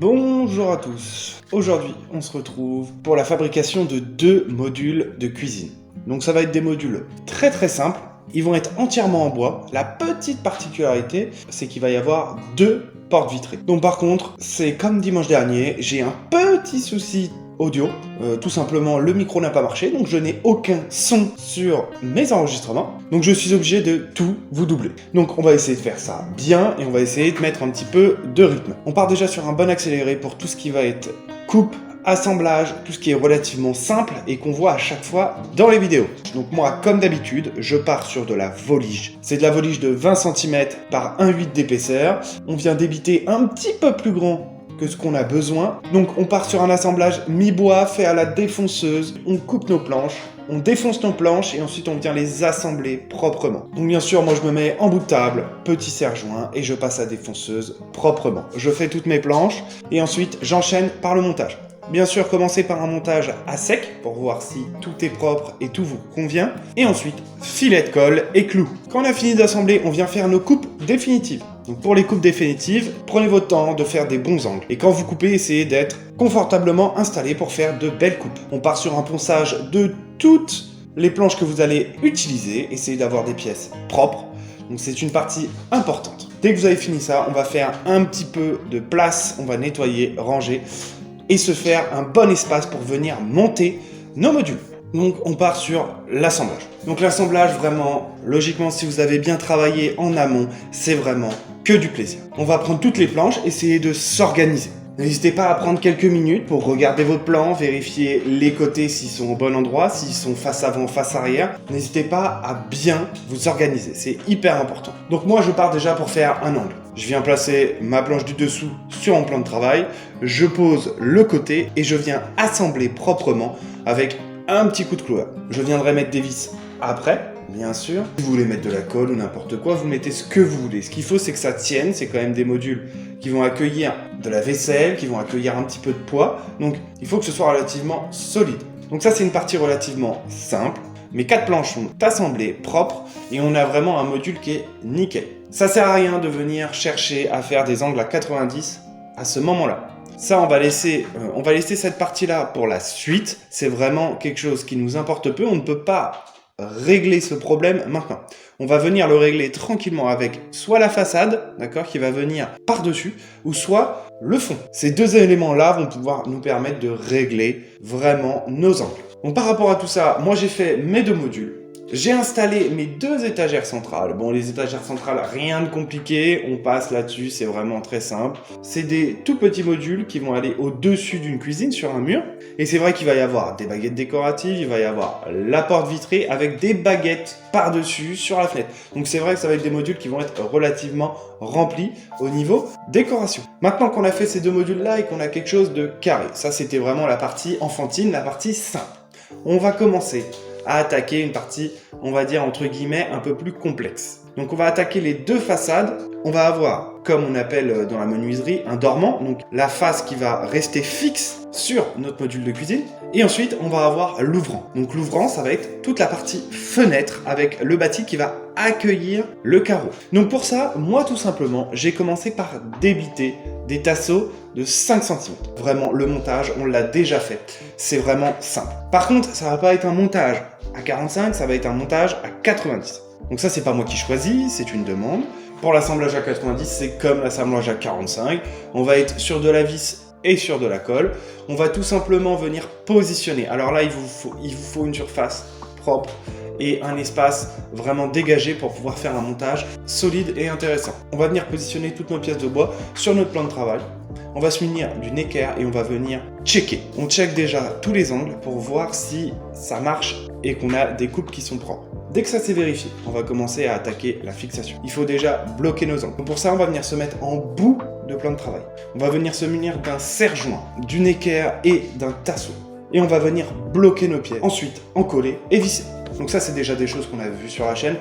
Bonjour à tous. Aujourd'hui, on se retrouve pour la fabrication de 2 modules de cuisine. Donc ça va être des modules très simples. Ils vont être entièrement en bois. La petite particularité, c'est qu'il va y avoir 2 portes vitrées. Donc par contre, c'est comme dimanche dernier, j'ai un petit souci audio. Tout simplement, le micro n'a pas marché, donc je n'ai aucun son sur mes enregistrements. Donc je suis obligé de tout vous doubler. Donc on va essayer de faire ça bien et on va essayer de mettre un petit peu de rythme. On part déjà sur un bon accéléré pour tout ce qui va être coupe, assemblage, tout ce qui est relativement simple et qu'on voit à chaque fois dans les vidéos. Donc moi, comme d'habitude, je pars sur de la volige. C'est de la volige de 20 cm par 1,8 d'épaisseur. On vient débiter un petit peu plus grand que ce qu'on a besoin. Donc on part sur un assemblage mi-bois fait à la défonceuse. On coupe nos planches, on défonce nos planches et ensuite on vient les assembler proprement. Donc bien sûr, moi je me mets en bout de table, petit serre-joint et je passe à défonceuse proprement. Je fais toutes mes planches et ensuite j'enchaîne par le montage. Bien sûr, commencez par un montage à sec pour voir si tout est propre et tout vous convient. Et ensuite, filet de colle et clou. Quand on a fini d'assembler, on vient faire nos coupes définitives. Donc pour les coupes définitives, prenez votre temps de faire des bons angles. Et quand vous coupez, essayez d'être confortablement installé pour faire de belles coupes. On part sur un ponçage de toutes les planches que vous allez utiliser. Essayez d'avoir des pièces propres. Donc c'est une partie importante. Dès que vous avez fini ça, on va faire un petit peu de place. On va nettoyer, ranger et se faire un bon espace pour venir monter nos modules. Donc on part sur l'assemblage. Donc l'assemblage, vraiment, logiquement, si vous avez bien travaillé en amont, c'est vraiment que du plaisir. On va prendre toutes les planches, essayer de s'organiser. N'hésitez pas à prendre quelques minutes pour regarder votre plan, vérifier les côtés s'ils sont au bon endroit, s'ils sont face avant, face arrière. N'hésitez pas à bien vous organiser, c'est hyper important. Donc moi je pars déjà pour faire un angle. Je viens placer ma planche du dessous sur mon plan de travail, je pose le côté et je viens assembler proprement avec un petit coup de cloueur. Je viendrai mettre des vis après, bien sûr. Si vous voulez mettre de la colle ou n'importe quoi, vous mettez ce que vous voulez. Ce qu'il faut, c'est que ça tienne. C'est quand même des modules qui vont accueillir de la vaisselle, qui vont accueillir un petit peu de poids. Donc, il faut que ce soit relativement solide. Donc ça, c'est une partie relativement simple. Mes 4 planches sont assemblées, propres, et on a vraiment un module qui est nickel. Ça sert à rien de venir chercher à faire des angles à 90 à ce moment-là. Ça, on va laisser cette partie-là pour la suite. C'est vraiment quelque chose qui nous importe peu. On ne peut pas régler ce problème maintenant. On va venir le régler tranquillement avec soit la façade, d'accord, qui va venir par-dessus, ou soit le fond. Ces 2 éléments-là vont pouvoir nous permettre de régler vraiment nos angles. Donc par rapport à tout ça, moi j'ai fait mes 2 modules. J'ai installé mes 2 étagères centrales. Bon, les étagères centrales, rien de compliqué. On passe là-dessus, c'est vraiment très simple. C'est des tout petits modules qui vont aller au-dessus d'une cuisine sur un mur. Et c'est vrai qu'il va y avoir des baguettes décoratives, il va y avoir la porte vitrée avec des baguettes par-dessus sur la fenêtre. Donc c'est vrai que ça va être des modules qui vont être relativement remplis au niveau décoration. Maintenant qu'on a fait ces 2 modules-là et qu'on a quelque chose de carré, ça c'était vraiment la partie enfantine, la partie simple. On va commencer à attaquer une partie, on va dire entre guillemets, un peu plus complexe. Donc on va attaquer les 2 façades. On va avoir, comme on appelle dans la menuiserie, un dormant, donc la face qui va rester fixe sur notre module de cuisine. Et ensuite, on va avoir l'ouvrant. Donc l'ouvrant, ça va être toute la partie fenêtre avec le bâti qui va accueillir le carreau. Donc pour ça, moi tout simplement, j'ai commencé par débiter des tasseaux de 5 cm. Vraiment, le montage, on l'a déjà fait. C'est vraiment simple. Par contre, ça va pas être un montage à 45, ça va être un montage à 90. Donc ça, c'est pas moi qui choisis, c'est une demande. Pour l'assemblage à 90, c'est comme l'assemblage à 45. On va être sur de la vis et sur de la colle. On va tout simplement venir positionner. Alors là, il vous faut une surface propre et un espace vraiment dégagé pour pouvoir faire un montage solide et intéressant. On va venir positionner toutes nos pièces de bois sur notre plan de travail. On va se munir d'une équerre et on va venir checker. On check déjà tous les angles pour voir si ça marche et qu'on a des coupes qui sont propres. Dès que ça s'est vérifié, on va commencer à attaquer la fixation. Il faut déjà bloquer nos angles. Donc pour ça, on va venir se mettre en bout de plan de travail. On va venir se munir d'un serre-joint, d'une équerre et d'un tasseau. Et on va venir bloquer nos pieds. Ensuite, encoller et visser. Donc ça, c'est déjà des choses qu'on a vues sur la chaîne.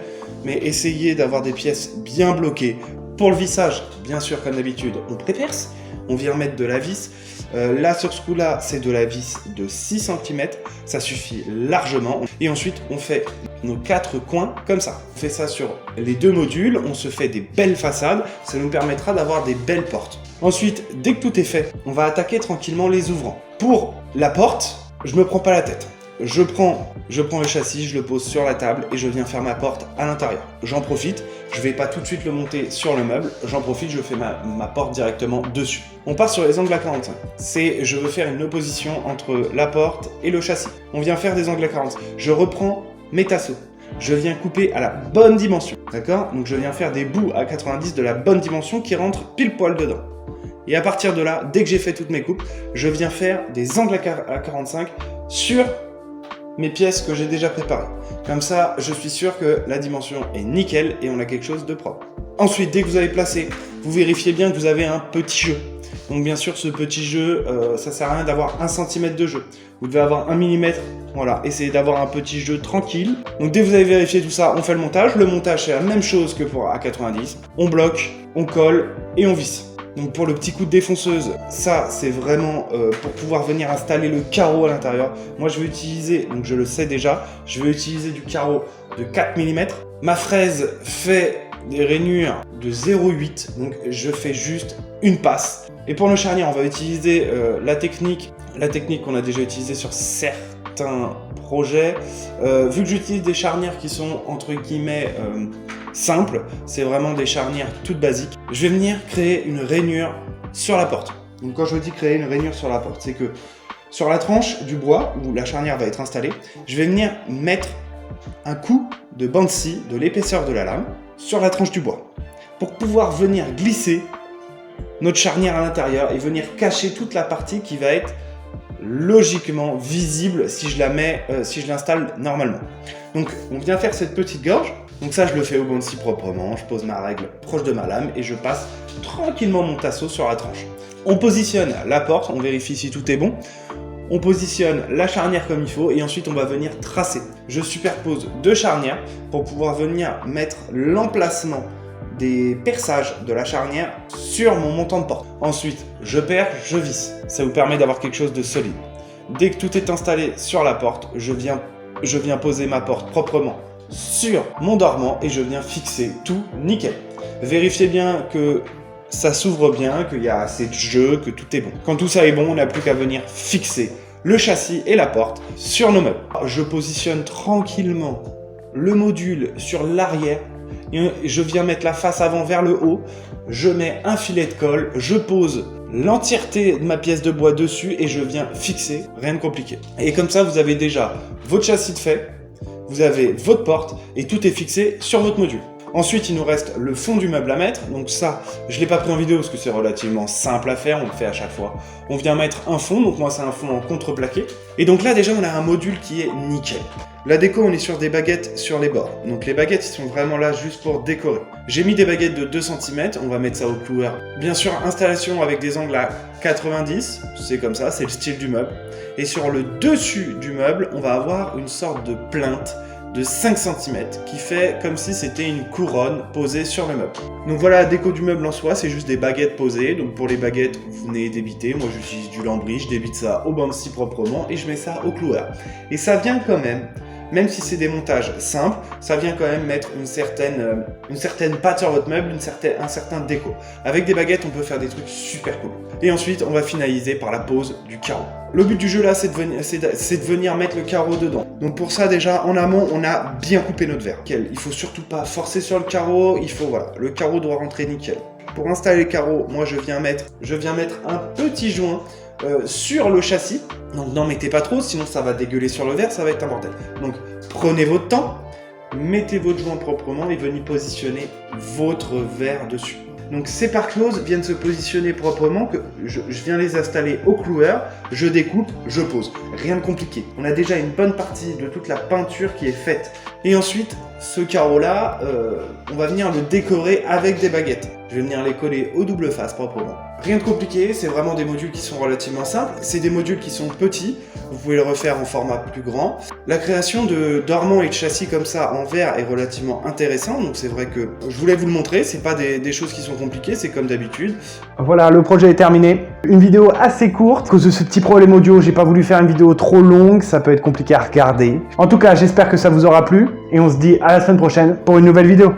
Mais essayez d'avoir des pièces bien bloquées. Pour le vissage, bien sûr, comme d'habitude, on préperce. On vient mettre de la vis. Là, sur ce coup-là, c'est de la vis de 6 cm. ça suffit largement. Et ensuite, on fait nos 4 coins comme ça. On fait ça sur les 2 modules, on se fait des belles façades, ça nous permettra d'avoir des belles portes. Ensuite, dès que tout est fait, on va attaquer tranquillement les ouvrants. Pour la porte, je me prends pas la tête. Je prends le châssis, je le pose sur la table et je viens faire ma porte à l'intérieur. J'en profite, je vais pas tout de suite le monter sur le meuble, j'en profite, je fais ma porte directement dessus. On part sur les angles à 45. Je veux faire une opposition entre la porte et le châssis. On vient faire des angles à 45. Je reprends mes tasseaux. Je viens couper à la bonne dimension, d'accord? Donc je viens faire des bouts à 90 de la bonne dimension qui rentrent pile poil dedans. Et à partir de là, dès que j'ai fait toutes mes coupes, je viens faire des angles à 45 sur mes pièces que j'ai déjà préparées. Comme ça, je suis sûr que la dimension est nickel et on a quelque chose de propre. Ensuite, dès que vous avez placé, vous vérifiez bien que vous avez un petit jeu. Donc bien sûr, ce petit jeu, ça sert à rien d'avoir 1 cm de jeu. Vous devez avoir 1 mm. Voilà, essayez d'avoir un petit jeu tranquille. Donc dès que vous avez vérifié tout ça, on fait le montage. Le montage, c'est la même chose que pour A90. On bloque, on colle et on visse. Donc pour le petit coup de défonceuse, ça c'est vraiment pour pouvoir venir installer le carreau à l'intérieur. Moi je vais utiliser, donc je le sais déjà, je vais utiliser du carreau de 4 mm. Ma fraise fait des rainures de 0,8, donc je fais juste une passe. Et pour le charnier, on va utiliser la technique qu'on a déjà utilisée sur certains projets. Vu que j'utilise des charnières qui sont entre guillemets simples, c'est vraiment des charnières toutes basiques, je vais venir créer une rainure sur la porte. Donc quand je dis créer une rainure sur la porte, c'est que sur la tranche du bois où la charnière va être installée, je vais venir mettre un coup de bande-scie de l'épaisseur de la lame sur la tranche du bois pour pouvoir venir glisser notre charnière à l'intérieur et venir cacher toute la partie qui va être logiquement visible si je l'installe normalement. Donc on vient faire cette petite gorge. Donc ça je le fais au bande-scie proprement, je pose ma règle proche de ma lame et je passe tranquillement mon tasseau sur la tranche. On positionne la porte, on vérifie si tout est bon. On positionne la charnière comme il faut et ensuite on va venir tracer. Je superpose 2 charnières pour pouvoir venir mettre l'emplacement des perçages de la charnière sur mon montant de porte. Ensuite, je perce, je visse. Ça vous permet d'avoir quelque chose de solide. Dès que tout est installé sur la porte, je viens poser ma porte proprement sur mon dormant et je viens fixer tout nickel. Vérifiez bien que ça s'ouvre bien, qu'il y a assez de jeu, que tout est bon. Quand tout ça est bon, on n'a plus qu'à venir fixer le châssis et la porte sur nos meubles. Je positionne tranquillement le module sur l'arrière. Je viens mettre la face avant vers le haut, je mets un filet de colle, je pose l'entièreté de ma pièce de bois dessus et je viens fixer, rien de compliqué. Et comme ça, vous avez déjà votre châssis de fait, vous avez votre porte et tout est fixé sur votre module. Ensuite, il nous reste le fond du meuble à mettre. Donc ça, je ne l'ai pas pris en vidéo parce que c'est relativement simple à faire, on le fait à chaque fois. On vient mettre un fond, donc moi c'est un fond en contreplaqué. Et donc là déjà, on a un module qui est nickel. La déco, on est sur des baguettes sur les bords. Donc les baguettes, ils sont vraiment là juste pour décorer. J'ai mis des baguettes de 2 cm, on va mettre ça au cloueur. Bien sûr, installation avec des angles à 90, c'est comme ça, c'est le style du meuble. Et sur le dessus du meuble, on va avoir une sorte de plinthe de 5 cm qui fait comme si c'était une couronne posée sur le meuble. Donc voilà la déco du meuble en soi, c'est juste des baguettes posées. Donc pour les baguettes, vous venez débiter. Moi j'utilise du lambris, je débite ça au bande-scie proprement et je mets ça au cloueur. Et ça vient quand même si c'est des montages simples, ça vient quand même mettre une certaine patte sur votre meuble, un certain déco. Avec des baguettes, on peut faire des trucs super cool. Et ensuite, on va finaliser par la pose du carreau. Le but du jeu là, c'est de venir mettre le carreau dedans. Donc pour ça, déjà, en amont, on a bien coupé notre verre. Il faut surtout pas forcer sur le carreau, voilà, le carreau doit rentrer nickel. Pour installer le carreau, moi je viens mettre un petit joint sur le châssis. Donc n'en mettez pas trop, sinon ça va dégueuler sur le verre, ça va être un bordel. Donc prenez votre temps, mettez votre joint proprement et venez positionner votre verre dessus. Donc ces parts closes viennent se positionner proprement, que je viens les installer au cloueur, je découpe, je pose. Rien de compliqué. On a déjà une bonne partie de toute la peinture qui est faite. Et ensuite, ce carreau-là, on va venir le décorer avec des baguettes. Je vais venir les coller aux doubles faces proprement. Rien de compliqué, c'est vraiment des modules qui sont relativement simples. C'est des modules qui sont petits, vous pouvez le refaire en format plus grand. La création de dormants et de châssis comme ça en verre est relativement intéressante, donc c'est vrai que je voulais vous le montrer. C'est pas des choses qui sont compliquées, c'est comme d'habitude. Voilà, le projet est terminé. Une vidéo assez courte, à cause de ce petit problème audio, j'ai pas voulu faire une vidéo trop longue, ça peut être compliqué à regarder. En tout cas, j'espère que ça vous aura plu, et on se dit à la semaine prochaine pour une nouvelle vidéo.